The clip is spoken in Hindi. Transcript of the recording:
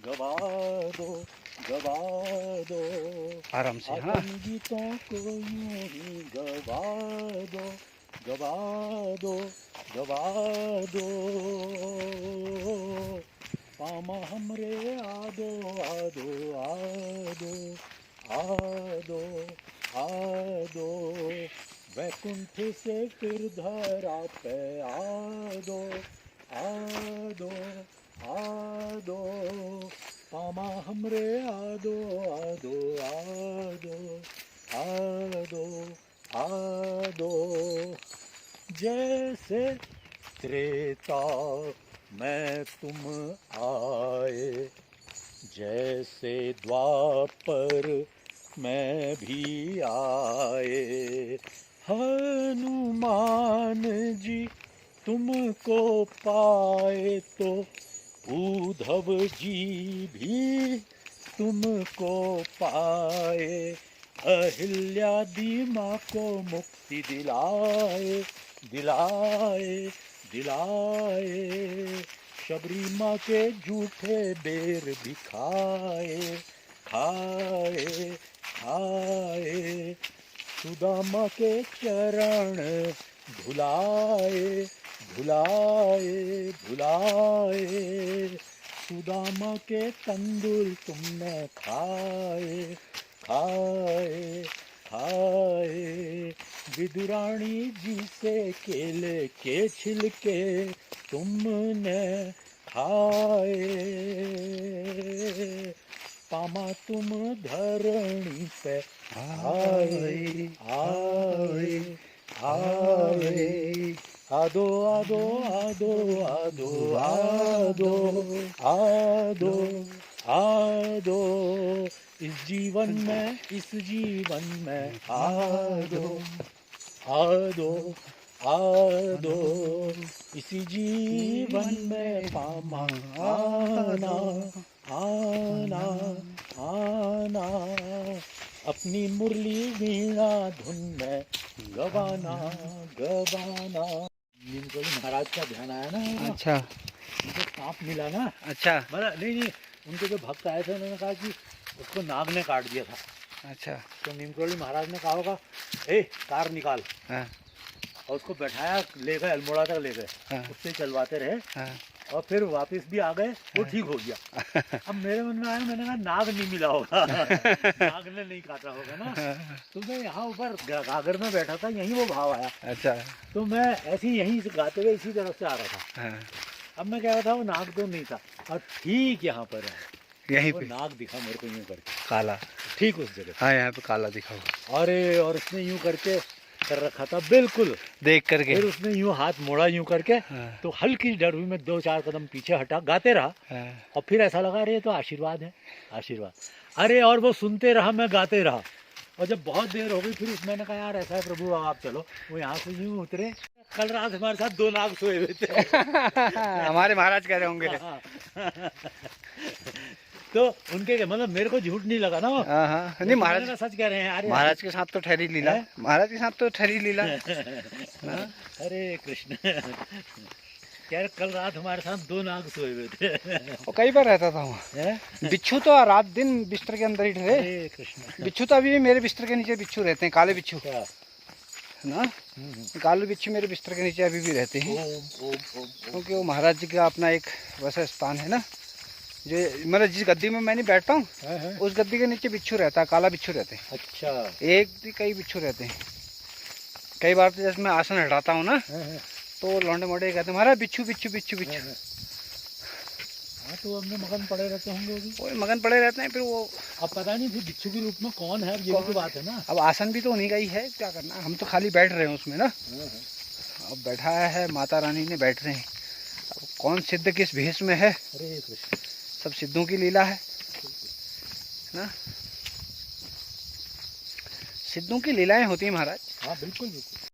गवा दो, गवा दो, आराम से। हाँ, अपन गीतों को यूं ही गवा दो, गवा दो, गवा दो। पामा हमरे आदो, आदो, आदो, आदो, आदो, वैकुंठ से फिर धरा पे आदो, आदो, आदो, पामा हमरे आदो, आदो, आदो, आदो, आदो। जैसे त्रेता में तुम आए, जैसे द्वापर में भी आए, हनुमान जी तुमको पाए तो उद्धव जी भी तुमको पाए, अहिल्या दी माँ को मुक्ति दिलाए, दिलाए, दिलाए, शबरी माँ के झूठे बेर भी खाए, खाए, खाए, सुदामा के चरण धुलाए, धुलाए, धुलाए, सुदामा के तंदुल तुमने खाए, खाए, खाए, विदुरानी जी से केले के छिलके तुमने खाए, पामा तुम धरणी पे आए, आए, आए, आदो, आदो, आदो, आदो, आदो, आदो, आदो, इस जीवन में, इस जीवन में आदो, आदो, आदो, इसी जीवन में पामा आना, आना, आना, अपनी मुरली वीणा धुन में गवाना, गवाना। नीलकंठ महाराज का ध्यान आया ना। अच्छा, उनको सांप मिला ना। अच्छा, मतलब नहीं, उनके जो भक्त आए थे उन्होंने कहा कि उसको नाग ने काट दिया था। अच्छा, तो नीमकरोली महाराज ने कहा होगा, ए कार निकाल। हाँ, और उसको बैठाया, ले गए अल्मोड़ा तक ले गए। हाँ, उससे चलवाते रहे। हाँ, और फिर वापस भी आ गए, वो ठीक हो गया। अब मेरे मन में आया, मैंने कहा नाग नहीं मिला होगा। नाग ने नहीं काटा होगा ना। तो मैं यहाँ ऊपर गागर में बैठा था, यहीं वो भाव आया। अच्छा, तो मैं ऐसे ही यहीं से गाते हुए इसी तरफ से आ रहा था। हाँ, अब मैं कह रहा था वो नाग तो नहीं था, और ठीक यहाँ पर है यहीं वो पे नाग दिखा मेरे को यूं करके, काला। ठीक उस जगह। हाँ, यहाँ पे काला दिखा हुआ अरे और उसने यूं करके कर रखा था बिल्कुल देख करके। फिर उसने यूं हाथ मोड़ा यूं करके। हाँ, तो हल्की डर हुई, मैं 2-4 कदम पीछे हटा, गाते रहा। हाँ, और फिर ऐसा लगा अरे ये तो आशीर्वाद है, आशीर्वाद। अरे और वो सुनते रहा, मैं गाते रहा। और जब बहुत देर हो गई फिर मैंने कहा यार ऐसा है प्रभु आप चलो। वो यहाँ से यूं उतरे। कल रात हमारे साथ 2 नाग सोए हुए थे। हमारे महाराज कह रहे होंगे। तो उनके मतलब मेरे को झूठ नहीं लगा ना वो। हाँ, हाँ, नहीं महाराज सच कह रहे हैं यार। महाराज के साथ तो ठहरी लीला, महाराज के साथ तो ठहरी लीला। हरे कृष्ण। यार कल रात हमारे साथ 2 नाग सोए हुए थे। वो कई बार रहता था वहाँ। बिच्छू तो रात दिन बिस्तर के अंदर ही ठहरे। हरे कृष्ण। बिच्छू तो अभी भी मेरे बिस्तर के नीचे बिच्छू रहते हैं, काले बिच्छू ना। काले बिच्छू मेरे बिस्तर के नीचे अभी भी रहते हैं, क्योंकि वो महाराज जी का अपना एक वैसा स्थान है ना, जो मतलब जिस गद्दी में मैं नहीं बैठता हूँ उस गद्दी के नीचे बिच्छू रहता है, काला बिच्छू रहते हैं। अच्छा, एक भी कई बिच्छू रहते हैं। कई बार तो जैसे मैं आसन हटाता हूँ ना, तो लौंडे मोटे कहते हैं महाराज बिच्छू बिच्छू बिच्छू बिच्छू। हाँ तो हमने मगन पड़े रहते होंगे वो मगन पड़े रहते हैं। फिर वो अब पता नहीं फिर बिच्छू के रूप में कौन है, ये तो बात है ना। अब आसन भी तो उन्हीं का ही है, क्या करना, हम तो खाली बैठ रहे हैं उसमें ना। अब बैठाया है, माता रानी ने बैठ रहे हैं। अब कौन सिद्ध किस भेष में है, हरे कृष्ण। सब सिद्धों की लीला है ना। सिद्धों की लीलाएं होती हैं महाराज। हाँ बिल्कुल बिल्कुल।